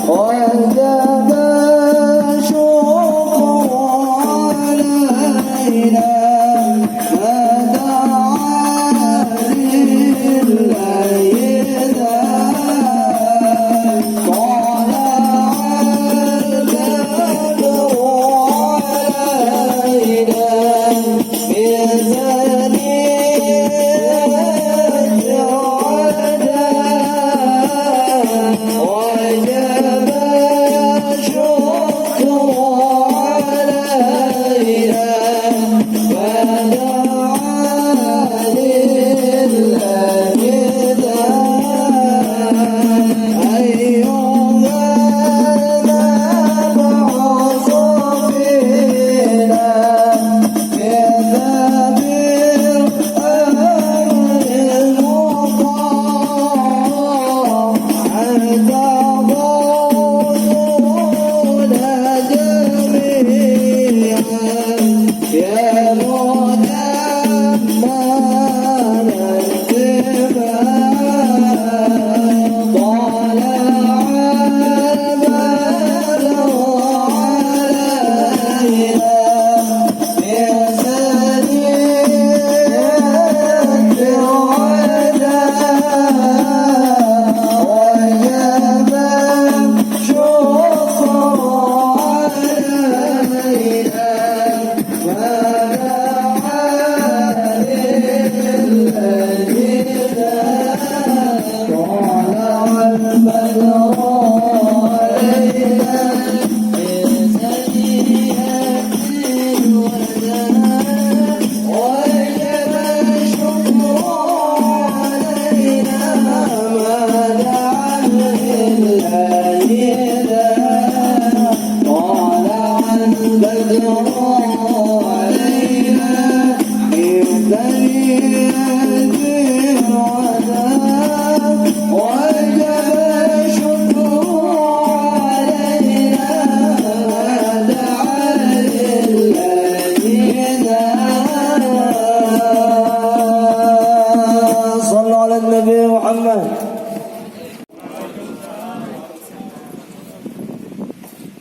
وجب الشكر علينا ما دعا لله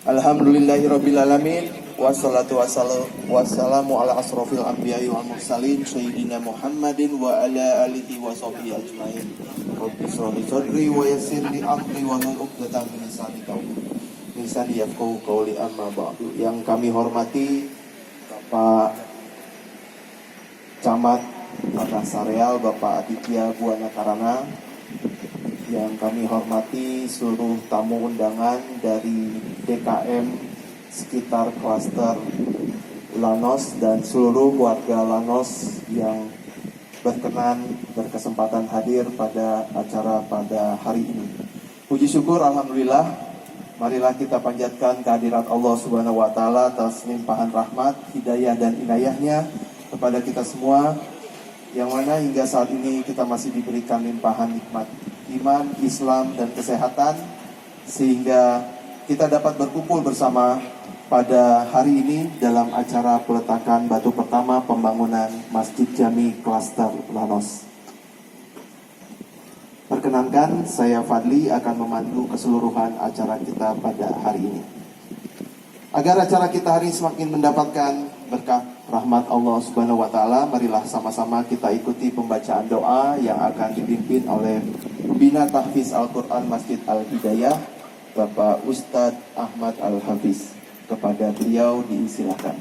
Alhamdulillahirrabbilalamin. Wassalatu wassalamu ala asrofil anbiya'i wal mursalin Sayyidina Muhammadin wa ala alihi wa sahbihi ajma'in. Rabbi shrahli sadri wa yassirli amri wa hlul 'uqdatam min lisani yafqahu qawli, amma ba'du. Yang kami hormati Bapak Camat Tanah Sareal, Bapak Aditya Buana Karana. Yang kami hormati seluruh tamu undangan dari DKM sekitar klaster Lanos dan seluruh warga Lanos yang berkesempatan hadir pada acara pada hari ini. Puji syukur alhamdulillah, marilah kita panjatkan kehadirat Allah Subhanahu wa taala atas limpahan rahmat, hidayah dan inayahnya kepada kita semua, yang mana hingga saat ini kita masih diberikan limpahan nikmat iman, Islam dan kesehatan, sehingga kita dapat berkumpul bersama pada hari ini dalam acara peletakan batu pertama pembangunan Masjid Jami Klaster Lanos. Perkenankan, saya Fadli akan memandu keseluruhan acara kita pada hari ini. Agar acara kita hari ini semakin mendapatkan berkah rahmat Allah Subhanahu wa taala, marilah sama-sama kita ikuti pembacaan doa yang akan dipimpin oleh Pembina Tahfiz Al-Quran Masjid Al-Hidayah, Bapak Ustadz Ahmad Al-Hafiz. Kepada beliau diisilakan.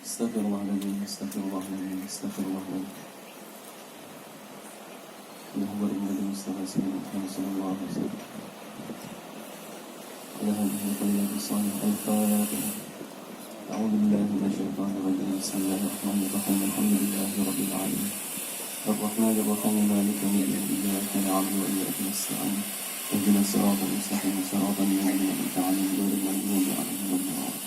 Astagfirullahaladzim, astagfirullahaladzim, astagfirullahaladzim. Allahumma barik Mustafa sallallahu alaihi wasallam. Allahumma barik Mustafa al-Fatihah. A'udzu billahi minasyaitonir rajim. Bismillahirrahmanirrahim. Alhamdulillahi rabbil alamin. Ar-Rahmanir Rahim. Maliki yawmiddin. Iyyaka na'budu wa iyyaka nasta'in. Ihdinas siratal mustaqim. Siratal ladzina an'amta 'alaihim ghairil maghdubi 'alaihim waladdallin.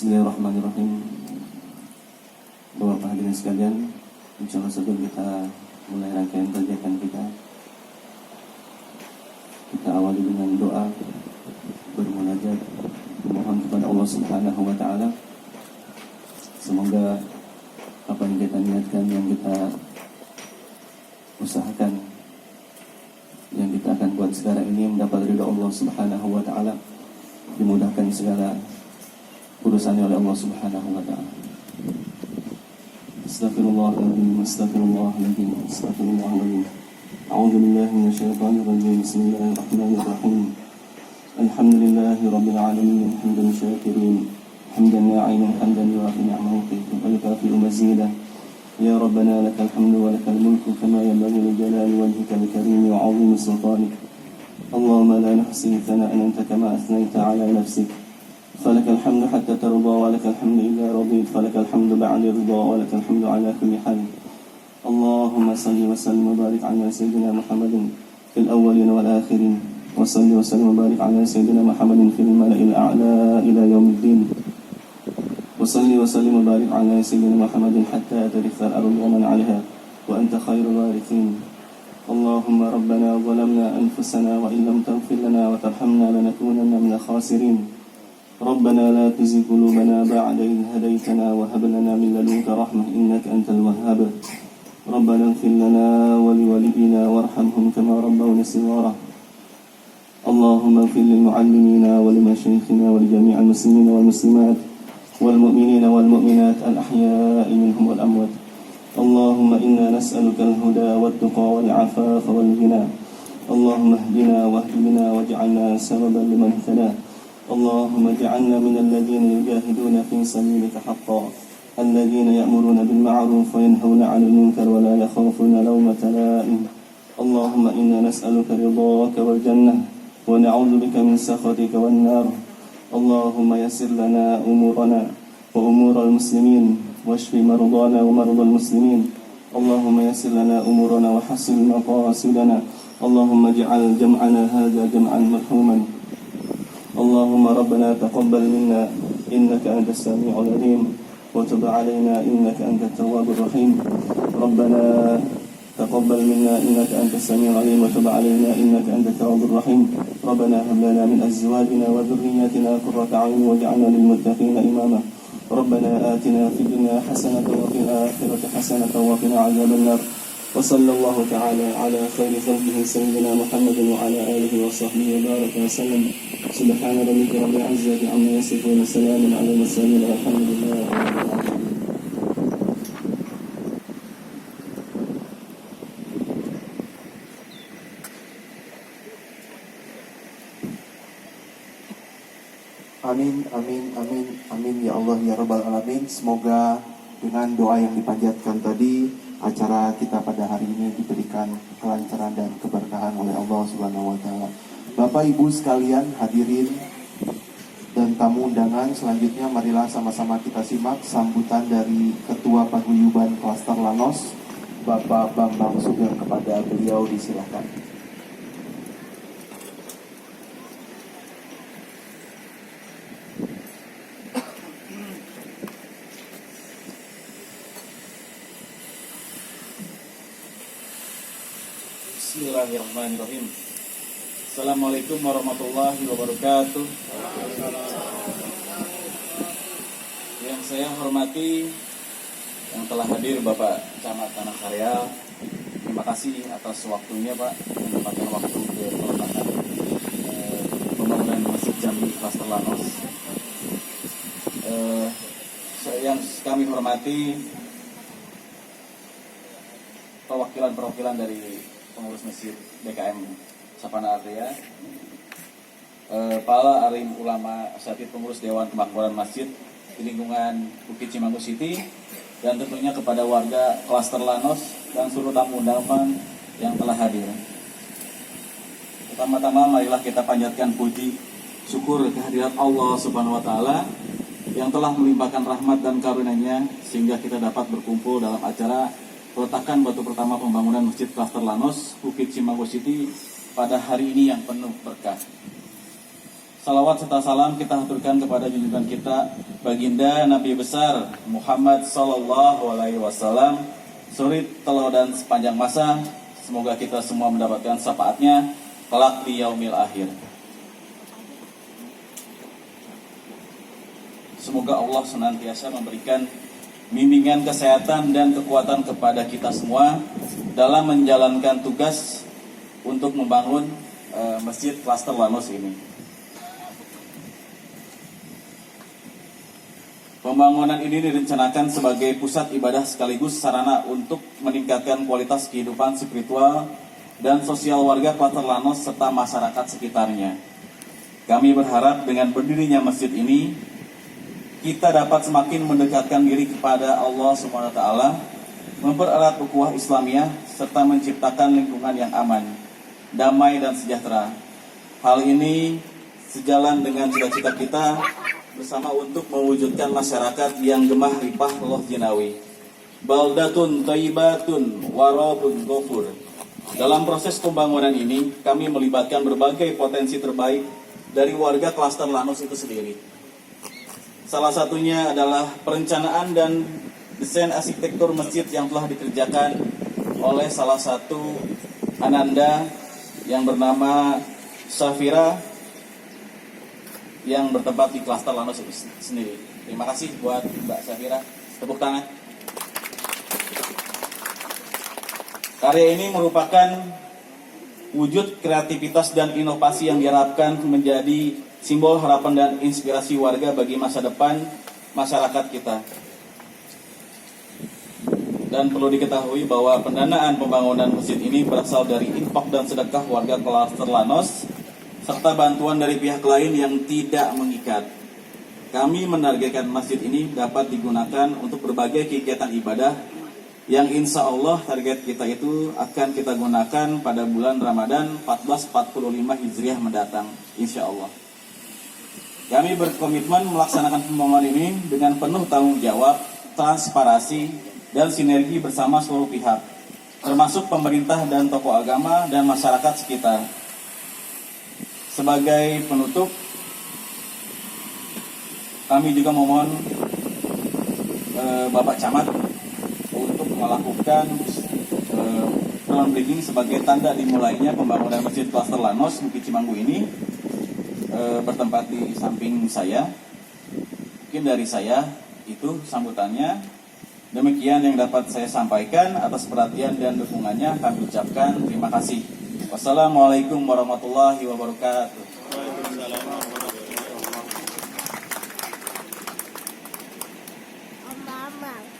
Bismillahirrahmanirrahim. Bapak hadirin sekalian, insyaallah sebelum kita mulai rangkaian kegiatan kita awali dengan doa bermunajat, memohon kepada Allah Subhanahu wa taala. Semoga apa yang kita niatkan, yang kita usahakan, yang kita akan buat sekarang ini mendapat ridha Allah Subhanahu wa taala, dimudahkan segala urusannya oleh Allah Subhanahu wa taala. Astaghfirullahaladzim, astaghfirullahaladzim, astaghfirullahaladzim. A'udzu billahi minasyaitonir rajim. Bismillahirrahmanirrahim. Alhamdulillahi rabbil alamin, hamdan syakirin, hamdan na'iman, hamdan yuwafi ni'amahu wa yukafi'u mazidah. Ya Rabbana lakal hamdu wa lakal mulku kama yanbaghi li jalali wajhika al-karim wa 'azimi sultanik. Allahumma la nuhsi thana'an anta kama athnayta 'ala nafsik. فلك الحمد حتى ترضى ولك الحمد إذا رضيت فلك الحمد بعد رضا ولك الحمد على كل حال. اللهم صل وسلم وبارك على سيدنا محمد في الأولين والآخرين وصل وسلم وبارك على سيدنا محمد في الملأ الأعلى إلى يوم الدين وصل وسلم وبارك على سيدنا محمد حتى ترث الأرض ومن عليها وأنت خير الوارثين. اللهم ربنا ظلمنا أنفسنا وإن لم تغفر لنا وترحمنا لنكونن من الخاسرين. ربنا لا تزغ قلوبنا بعد إذ هديتنا وهب لنا من لدنك رحمة إنك أنت الوهاب. ربنا اغفر لنا ولوالدينا وارحمهم كما ربونا صغارا. اللهم اغفر للمعلمين ولمشايخنا ولجميع المسلمين والمسلمات والمؤمنين والمؤمنات الأحياء منهم والأموات. اللهم إنا نسألك الهدى والتقى والعفاف والغنى. اللهم اهدنا واهد بنا واجعلنا سببا لمن اهتدى. اللهم اجعلنا من الذين يجاهدون في سبيلك حقا الذين يأمرون بالمعروف وينهون عن المنكر ولا يخافون لومة لائم. اللهم إنا نسألك رضاك والجنة ونعوذ بك من سخطك والنار. اللهم يسر لنا أمورنا وأمور المسلمين واشف مرضانا ومرضى المسلمين. اللهم يسر لنا أمورنا وحسن مقاصدنا. اللهم اجعل جمعنا هذا جمعا مرحوما. اللهم ربنا تقبل منا إنك أنت السميع العليم وتب علينا إنك أنت التواب الرحيم. ربنا تقبل منا إنك أنت السميع العليم وتب علينا إنك أنت التواب الرحيم. ربنا هب لنا من أزواجنا وذرياتنا قرة أعين واجعلنا للمتقين إماما. ربنا آتنا في الدنيا حسنة وفي الآخرة حسنة وقنا عذاب النار. وصلى الله تعالى على خير خلقه سيدنا محمد وعلى آله وصحبه وبارك وسلم. سبحان ربك رب العزة عما يصفون وسلام على المرسلين والحمد لله رب العالمين. Amin, amin, amin, amin ya Allah ya Rabbal Alamin. Semoga dengan doa yang dipanjatkan tadi, acara kita pada hari ini diberikan kelancaran dan keberkahan oleh Allah Subhanahu wa taala. Bapak Ibu sekalian, hadirin dan tamu undangan, selanjutnya marilah sama-sama kita simak sambutan dari Ketua Paguyuban Klaster Lanos, Bapak Bambang Sugeng. Kepada beliau disilakan. Bismillahirrahmanirrahim. Assalamualaikum warahmatullahi wabarakatuh. Yang saya hormati, yang telah hadir Bapak Camat Tanah Karya, terima kasih atas waktunya Pak, menyempatkan waktu ke peletakan pembangunan Masjid Jami Klaster Lanos. Yang kami hormati perwakilan dari pengurus masjid BKM Sapana Ardea, Pala Arim Ulama Asatid, pengurus Dewan Kemakmuran Masjid di lingkungan Bukit Cimanggu City, dan tentunya kepada warga Klaster Lanos dan seluruh tamu undangan yang telah hadir. Pertama-tama marilah kita panjatkan puji syukur kehadirat Allah Subhanahu wa taala yang telah melimpahkan rahmat dan karunia-Nya sehingga kita dapat berkumpul dalam acara peletakan batu pertama pembangunan Masjid Klaster Lanos Bukit Cimanggu City pada hari ini yang penuh berkah. Salawat serta salam kita haturkan kepada junjungan kita baginda Nabi besar Muhammad Sallallahu Alaihi Wasallam, suri teladan sepanjang masa. Semoga kita semua mendapatkan syafaatnya kelak di yaumil akhir. Semoga Allah senantiasa memberikan bimbingan kesehatan dan kekuatan kepada kita semua dalam menjalankan tugas untuk membangun Masjid Klaster Lanus ini. Pembangunan ini direncanakan sebagai pusat ibadah sekaligus sarana untuk meningkatkan kualitas kehidupan spiritual dan sosial warga Klaster Lanus serta masyarakat sekitarnya. Kami berharap dengan berdirinya masjid ini, kita dapat semakin mendekatkan diri kepada Allah SWT, mempererat ukhuwah Islamiyah, serta menciptakan lingkungan yang aman, damai dan sejahtera. Hal ini sejalan dengan cita-cita kita bersama untuk mewujudkan masyarakat yang gemah ripah loh jinawi. Baldatun thayyibatun warabun ghafur. Dalam proses pembangunan ini, kami melibatkan berbagai potensi terbaik dari warga Klaster Lanus itu sendiri. Salah satunya adalah perencanaan dan desain arsitektur masjid yang telah dikerjakan oleh salah satu ananda yang bernama Safira yang bertempat di Klaster Lanus itu sendiri. Terima kasih buat Mbak Safira. Tepuk tangan. Karya ini merupakan wujud kreativitas dan inovasi yang diharapkan menjadi simbol harapan dan inspirasi warga bagi masa depan masyarakat kita. Dan perlu diketahui bahwa pendanaan pembangunan masjid ini berasal dari infak dan sedekah warga Klaster Lanus serta bantuan dari pihak lain yang tidak mengikat. Kami menargetkan masjid ini dapat digunakan untuk berbagai kegiatan ibadah yang insya Allah target kita itu akan kita gunakan pada bulan Ramadan 1445 Hijriah mendatang, insya Allah. Kami berkomitmen melaksanakan pembangunan ini dengan penuh tanggung jawab, transparansi, dan sinergi bersama seluruh pihak, termasuk pemerintah dan tokoh agama dan masyarakat sekitar. Sebagai penutup, kami juga memohon Bapak Camat untuk melakukan groundbreaking sebagai tanda dimulainya pembangunan Masjid Klaster Lanus Bukit Cimanggu ini, bertempat di samping saya. Mungkin dari saya itu sambutannya. Demikian yang dapat saya sampaikan. Atas perhatian dan dukungannya kami ucapkan terima kasih. Wassalamualaikum warahmatullahi wabarakatuh.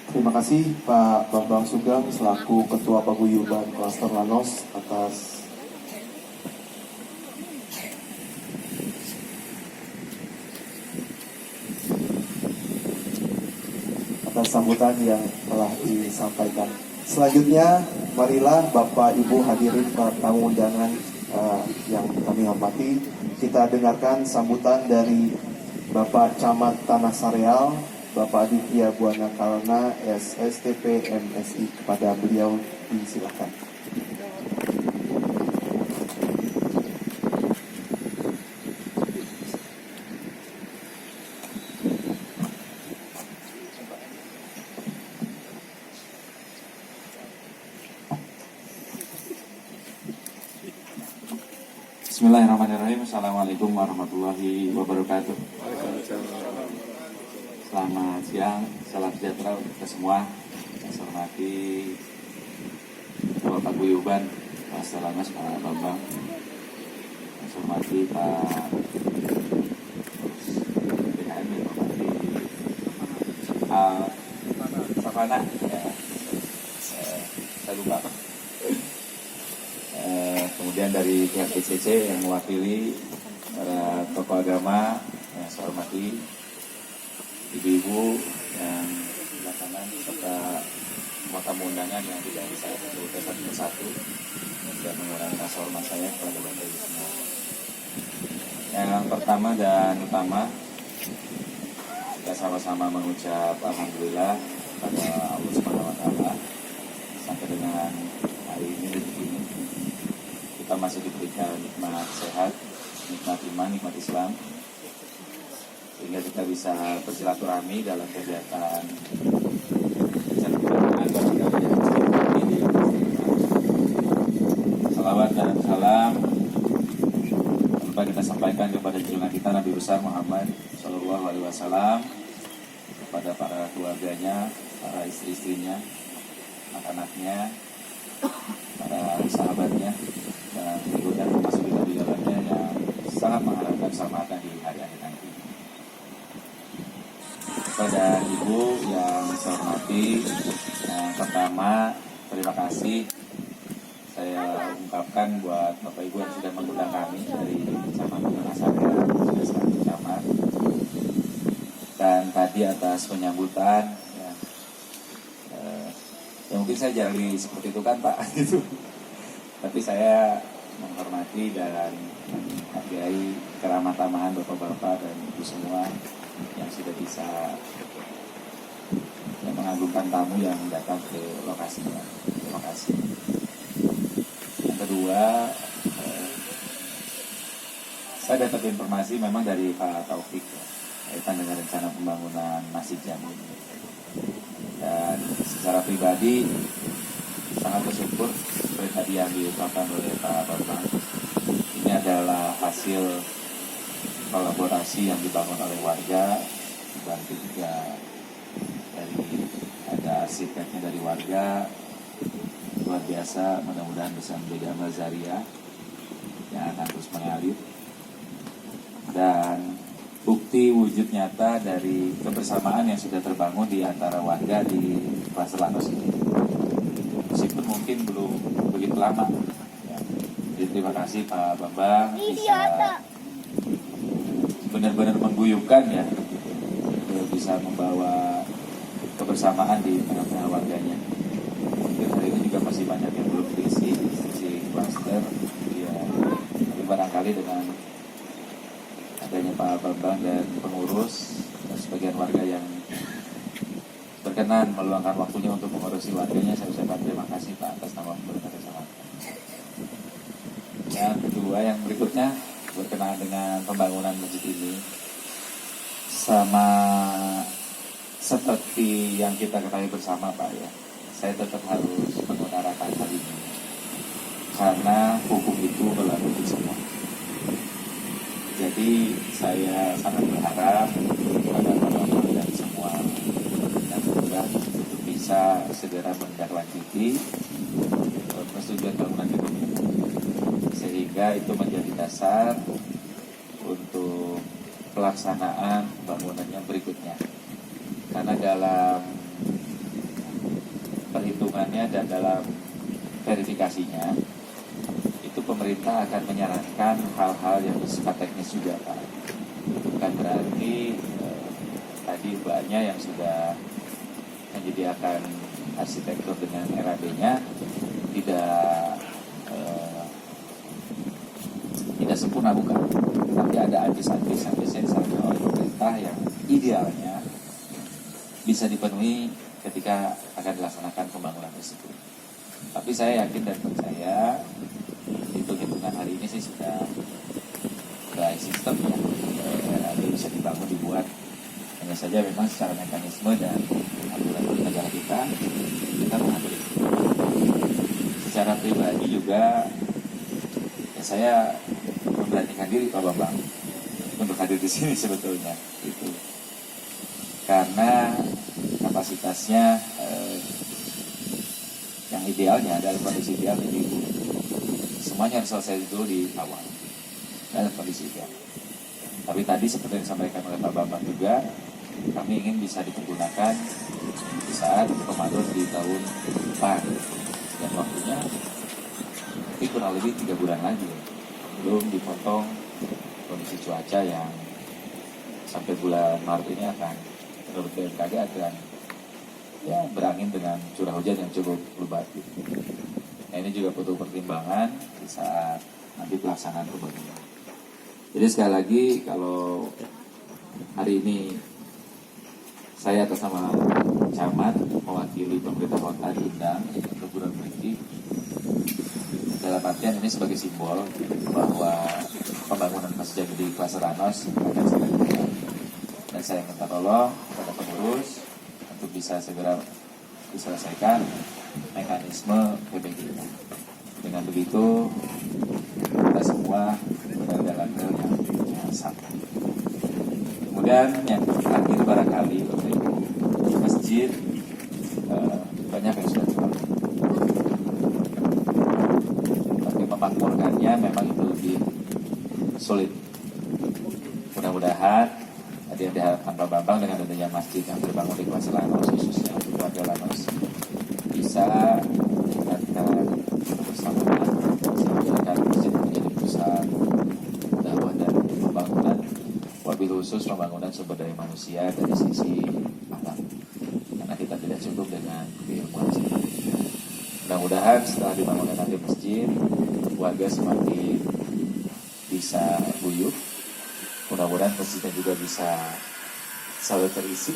Terima kasih Pak Bambang Sugeng selaku Ketua Paguyuban Klaster Lanus atas sambutan yang telah disampaikan. Selanjutnya, marilah Bapak Ibu hadirin para tamu undangan yang kami hormati, kita dengarkan sambutan dari Bapak Camat Tanah Sareal, Bapak Aditya Buana Kalna, SSTP MSI. Kepada beliau disilakan. Bismillahirrahmanirrahim. Assalamualaikum warahmatullahi wabarakatuh. Selamat siang, salam sejahtera untuk kita semua. Saya hormati Bapak Paguyuban Klaster Lanus Pak Bambang. Saya hormati Pak BKM, yang hormati Savana. Saya lupa. Kemudian dari pihak PCC yang mewakili para tokoh agama yang saya hormati, ibu-ibu yang di kanan, serta semua tamu undangan yang tidak bisa sebutkan satu persatu dan mengurangi rasa hormat saya kepada Bapak Ibu semua. Yang pertama dan utama, kita sama-sama mengucap alhamdulillah kepada Allah Subhanahu wa taala sampai dengan hari ini, detik ini kita masih diberikan nikmat sehat, nikmat iman, nikmat Islam, sehingga kita bisa bersilaturahmi dalam kegiatan salawat dan salam lupa kita sampaikan kepada junjungan kita Nabi besar Muhammad Shallallahu Alaihi Wasallam, kepada para keluarganya, para istri-istrinya, anak-anaknya, para sahabatnya, dan kemudian termasuk kita di dalamnya yang sangat mengharapkan keselamatan di hari akhir nanti. Kepada ibu yang saya hormati, yang pertama terima kasih saya ungkapkan buat Bapak Ibu yang sudah mengundang kami dari Kecamatan Asarya, sudah selaku camat, dan tadi atas penyambutan ya, ya mungkin saya jarang seperti itu kan Pak gitu. Tapi saya menghormati dan menghargai keramah tamahan Bapak-Bapak dan Ibu semua yang sudah bisa mengagumkan tamu yang datang ke lokasinya. Terima kasih. Yang kedua, saya dapat informasi memang dari Pak Taufik kaitan dengan rencana pembangunan Masjid Jami ini. Dan secara pribadi sangat bersyukur seperti tadi yang diungkapkan oleh Pak Bambang. Ini adalah hasil kolaborasi yang dibangun oleh warga, dibantu juga dari ada arsiteknya dari warga. Luar biasa, mudah-mudahan bisa menjadi amal jariah yang akan terus mengalir. Dan bukti wujud nyata dari kebersamaan yang sudah terbangun di antara warga di Klaster Landos ini. Meskipun mungkin belum begitu lama. Ya. Jadi terima kasih Pak Bambang bisa benar-benar mengguyupkan ya, bisa membawa kebersamaan di tengah-tengah warganya. Mungkin hari ini juga masih banyak yang belum diisi institusi klaster, ya. Tapi barangkali dengan adanya Pak Bambang dan pengurus dan sebagian warga yang berkenan meluangkan waktunya untuk mengurusi warganya, saya ucapkan terima kasih Pak atas nama pemerintah bersama. Yang kedua, yang berikutnya berkenaan dengan pembangunan masjid ini, sama seperti yang kita ketahui bersama Pak ya, saya tetap harus mengutarakan hal ini karena hukum itu berlaku untuk semua. Jadi saya sangat berharap kepada Bapak dan semua dan juga untuk bisa segera menindaklanjuti persetujuan bangunan gedung ini, sehingga itu menjadi dasar untuk pelaksanaan bangunannya berikutnya. Karena dalam perhitungannya dan dalam verifikasinya itu pemerintah akan menyarankan hal-hal yang bersifat teknis juga Pak. Bukan berarti tadi mbaknya yang sudah menyediakan arsitektur dengan RAB-nya tidak sempurna, bukan. Tapi ada antis-antis yang disarankan oleh pemerintah yang idealnya bisa dipenuhi ketika akan dilaksanakan pembangunan tersebut. Tapi saya yakin dan percaya hitung-hitungan hari ini sih sudah baik sistem ya, bisa dibangun, dibuat. Hanya saja memang secara mekanisme dan aturan negara kita mengatur itu. Secara pribadi juga ya saya memberanikan diri Pak Bambang untuk hadir di sini sebetulnya itu. Karena kapasitasnya yang idealnya dalam kondisi ideal jadi semuanya harus selesai dulu di awal dalam kondisi ideal. Tapi tadi seperti yang disampaikan oleh Pak Bambang juga, kami ingin bisa dipergunakan di saat Ramadan di tahun depan, dan waktunya mungkin kurang lebih 3 bulan lagi, belum dipotong kondisi cuaca yang sampai bulan Maret ini akan menurut BMKG akan ya berangin dengan curah hujan yang cukup lebat. Nah, ini juga butuh pertimbangan di saat nanti pelaksanaan pembangunan. Jadi sekali lagi, kalau hari ini saya atas nama camat mewakili pemerintah kota diundang untuk berbagi dalam artian ini sebagai simbol bahwa pembangunan Masjid Jami di Klaster Lanos akan segera dimulai. Dan saya minta tolong kepada pengurus untuk bisa segera diselesaikan mekanisme PBG ini. Dengan begitu kita semua berada dalam hal yang sama. Kemudian yang terakhir barangkali Bapak Ibu, masjid banyak yang sudah dibangun. Tapi memakmurkannya memang itu lebih sulit. Mudah-mudahan tadi yang diharapkan Pak Bambang dengan adanya masjid yang terbangun di Klaster Lanos, khususnya untuk warga Lanos, bisa meningkatkan kebersamaan, bisa menjadikan masjid menjadi pusat dakwah dan pembangunan, wabil khusus pembangunan sumber daya manusia dari sisi alam. Karena kita tidak cukup dengan keilmuan saja. Mudah-mudahan setelah dibangunkan nanti masjid, warga semakin bisa guyup. Mudah-mudahan masjidnya juga bisa selalu terisi,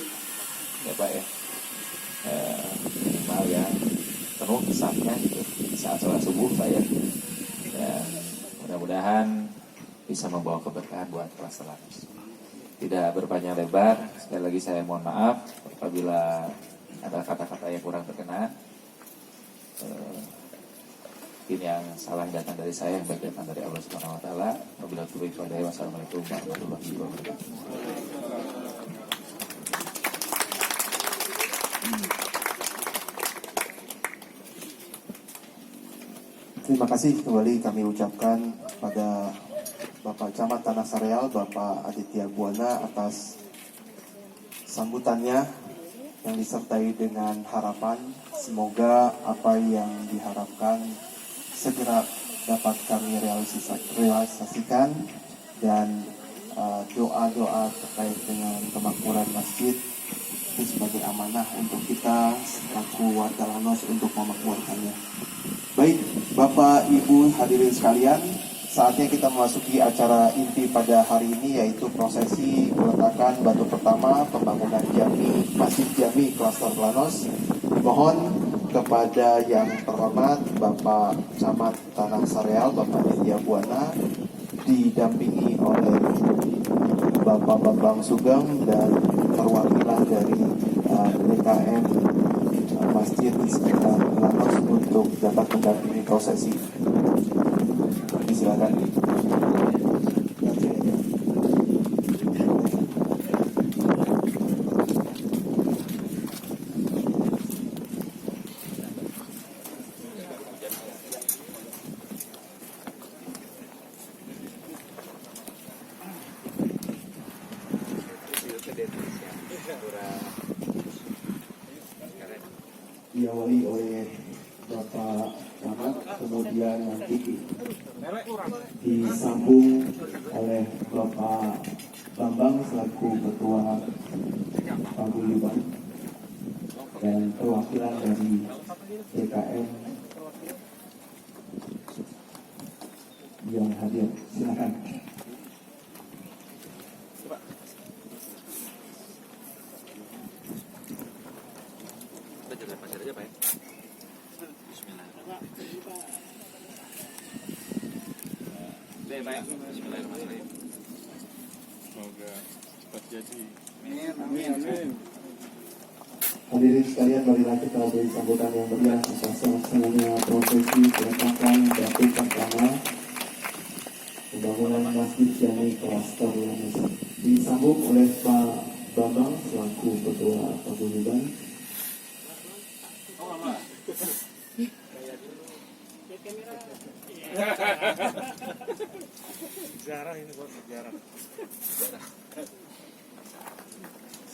ya Pak ya. Minimal ya penuh sahnya gitu saat sholat subuh Pak ya. Dan mudah-mudahan bisa membawa keberkahan buat Klaster Lanos. Tidak berpanjang lebar, sekali lagi saya mohon maaf apabila ada kata-kata yang kurang berkenan. Ini yang salah datang dari saya, yang baik datang dari Allah Subhanahu wa taala. Wabillahi taufiq wal hidayah. Wassalamualaikum warahmatullahi wabarakatuh. Terima kasih kembali kami ucapkan pada Bapak Camat Tanah Sareal, Bapak Aditya Buana atas sambutannya yang disertai dengan harapan semoga apa yang diharapkan segera dapat kami realisasikan dan doa-doa terkait dengan kemakmuran masjid itu sebagai amanah untuk kita selaku warga Lanos untuk memakmurkannya. Baik, Bapak Ibu hadirin sekalian, saatnya kita memasuki acara inti pada hari ini, yaitu prosesi peletakan batu pertama pembangunan Masjid Jami Klaster Lanos. Mohon kepada yang terhormat Bapak Camat Tanah Sareal, Bapak Aditya Buana, didampingi oleh Bapak Bambang Sugeng dan perwakilan dari DKM Masjid di sekitar Lanos untuk dapat mendampingi prosesi. Silakan. Diawali oleh Bapak Camat, kemudian nanti disambung oleh Bapak Bambang selaku Ketua Paguyuban dan perwakilan dari DKM yang hadir. Silakan. Bismillahirrahmanirrahim. Semoga cepat jadi. Amin. Hadirin sekalian, marilah kita beri sambutan yang meriah atas selesainya prosesi peletakan batu pertama pembangunan Masjid Jami Klaster Lanos. Disambung oleh Pak Bambang selaku Ketua Paguyuban.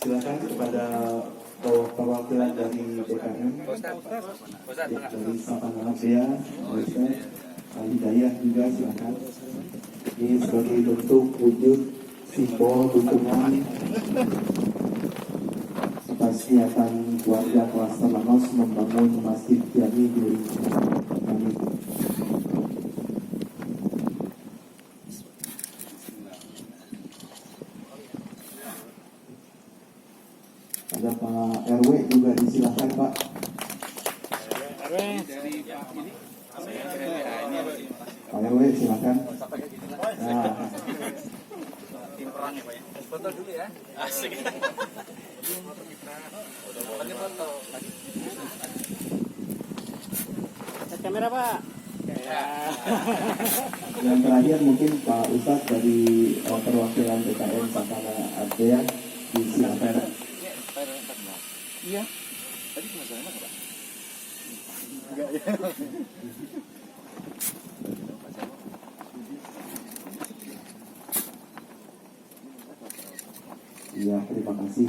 Silakan kepada perwakilan dari DKM, dari Sabana Bea, Hidayah juga silakan. Ini sebagai bentuk wujud simbol dukungan atas niatan warga Klaster Lanos membangun Masjid Jami di kami. Ada Pak RW juga disilakan Pak. Pak RW silakan. Nah, Foto dulu ya. Asik. Pakai foto. Kamera Pak. yang terakhir mungkin Pak Ustadz dari perwakilan PKN Sakana Ardea disilakan. Iya. Tadi cuma saya Pak. Iya, terima kasih.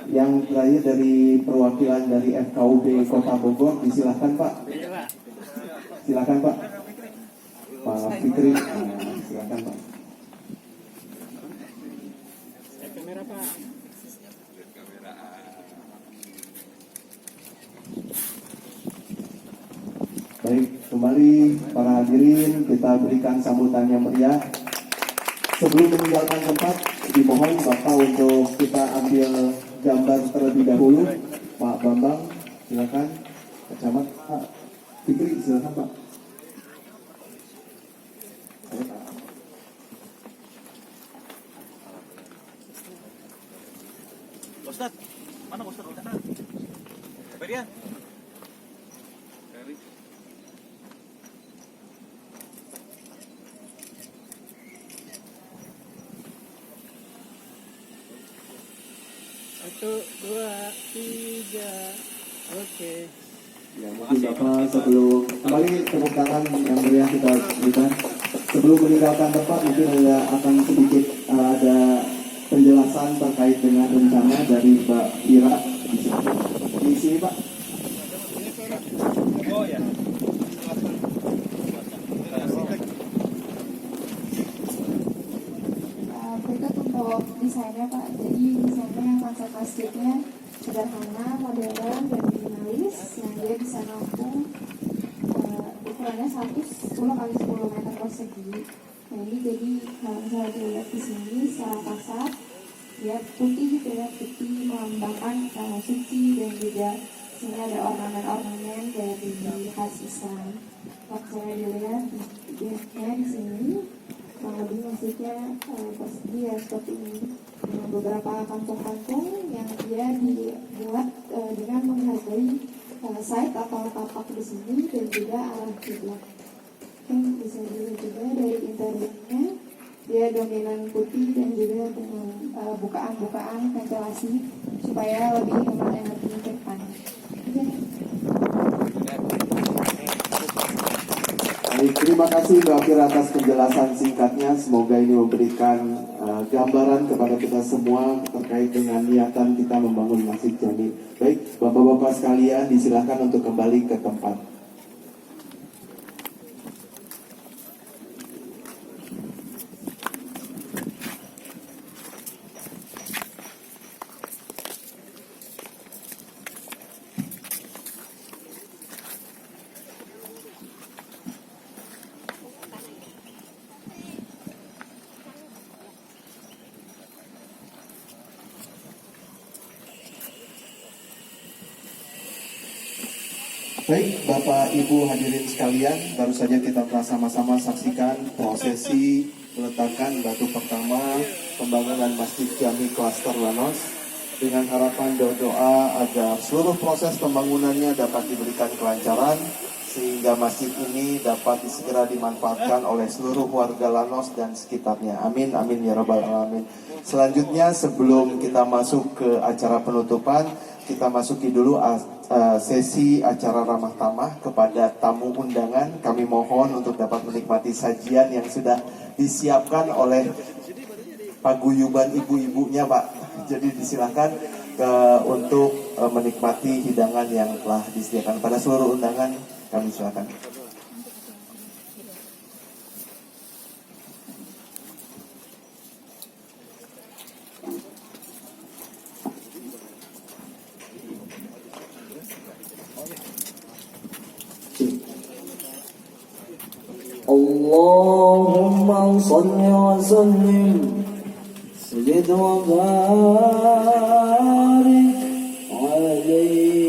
Yang terakhir dari perwakilan dari FKUB Kota Bogor, disilakan Pak. Silakan Pak. Pak Fikri, silakan Pak. Kamera Pak. Baik, kembali para hadirin kita berikan sambutan yang meriah. Sebelum meninggalkan tempat, dimohon Bapak untuk kita ambil gambar terlebih dahulu. Pak Bambang, silakan. Pak Camat, Pak Fikri, silakan Pak. Ustaz, mana Ustaz? Berian. Satu, dua, tiga. Oke. Ya, mungkin Bapak sebelum kembali tepuk tangan yang meriah kita berikan. Sebelum meninggalkan tempat mungkin akan sedikit ada penjelasan terkait dengan rencana dari Mbak Ira di sini Pak. Oh ya. Berikut untuk desainnya Pak. Jadi desainnya yang konsep plastiknya sederhana, modern, dan minimalis yang dia bisa nampung ukurannya 10 kali 10 meter persegi. Nah ini jadi kalau misalnya dilihat di sini secara kasar dia putih gitu ya, putih melambangkan suci dan juga sini ada ornamen-ornamen dari khas Islam. Kalau misalnya dilihat di sini kurang lebih masjidnya persegi ya seperti ini dengan beberapa kantung-kantung yang dia dibuat dengan menghargai site atau tapak di sini dan juga arah kiblat. Bisa dilihat juga dari interiornya dia dominan putih dan juga dengan bukaan-bukaan ventilasi supaya lebih hemat energi ke depan. Baik, terima kasih Mbak Fir atas penjelasan singkatnya. Semoga ini memberikan gambaran kepada kita semua terkait dengan niatan kita membangun Masjid Jami. Baik, Bapak-Bapak sekalian disilakan untuk kembali ke tempat. Baik, Bapak Ibu hadirin sekalian, baru saja kita telah sama-sama saksikan prosesi peletakan batu pertama pembangunan Masjid Jami Klaster Lanos dengan harapan doa agar seluruh proses pembangunannya dapat diberikan kelancaran sehingga masjid ini dapat segera dimanfaatkan oleh seluruh warga Lanos dan sekitarnya. Amin, amin ya rabbal alamin. Selanjutnya sebelum kita masuk ke acara penutupan, kita masuki dulu sesi acara ramah tamah kepada tamu undangan. Kami mohon untuk dapat menikmati sajian yang sudah disiapkan oleh paguyuban ibu-ibunya Pak. Jadi disilakan untuk menikmati hidangan yang telah disediakan. Pada seluruh undangan kami silakan. Allahumma salli wa sallim Zid wa barik alaihi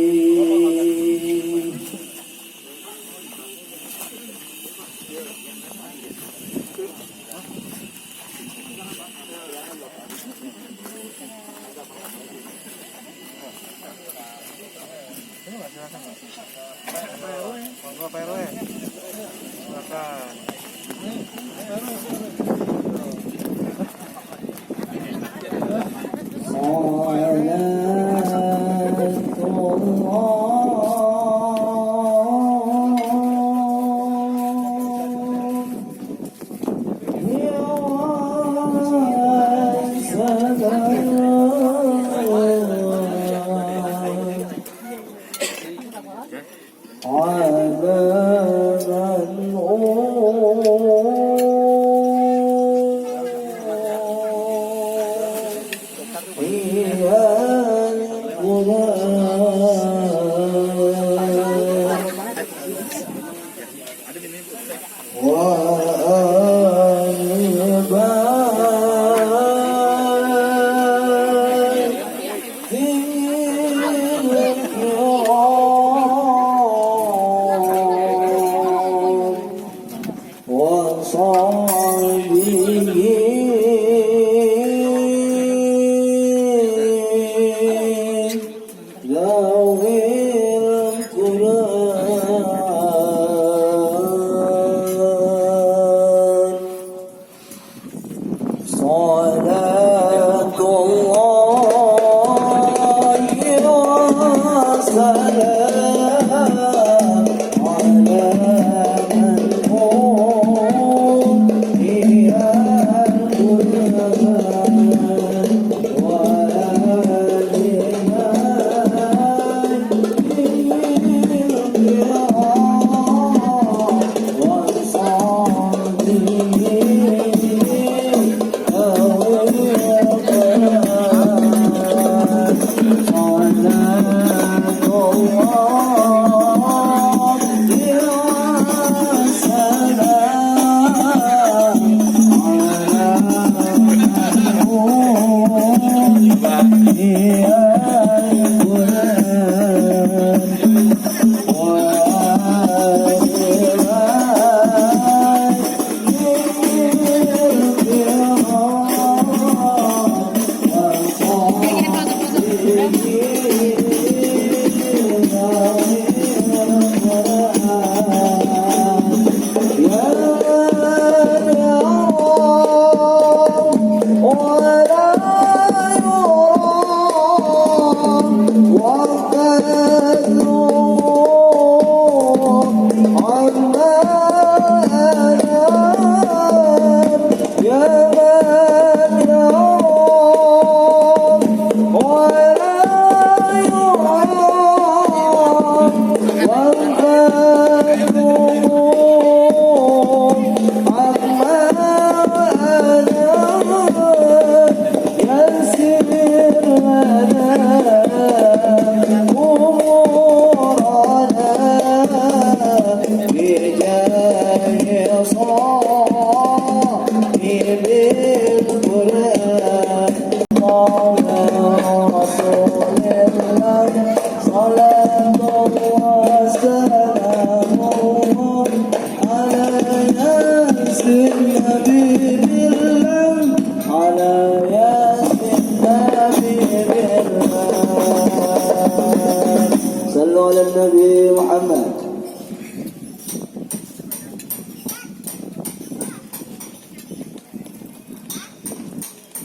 صلوا على النبي محمد.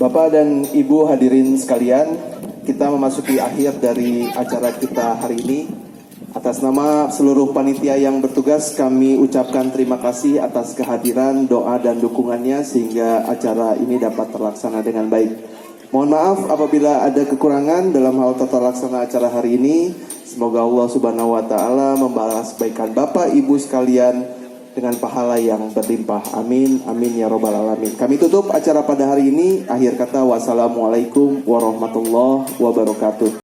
Bapak dan Ibu hadirin sekalian, kita memasuki akhir dari acara kita hari ini. Atas nama seluruh panitia yang bertugas, kami ucapkan terima kasih atas kehadiran, doa dan dukungannya sehingga acara ini dapat terlaksana dengan baik. Mohon maaf apabila ada kekurangan dalam hal tata laksana acara hari ini. Semoga Allah Subhanahu wa taala membalas kebaikan Bapak Ibu sekalian dengan pahala yang berlimpah. Amin, amin ya robbal alamin. Kami tutup acara pada hari ini. Akhir kata, wassalamualaikum warahmatullahi wabarakatuh.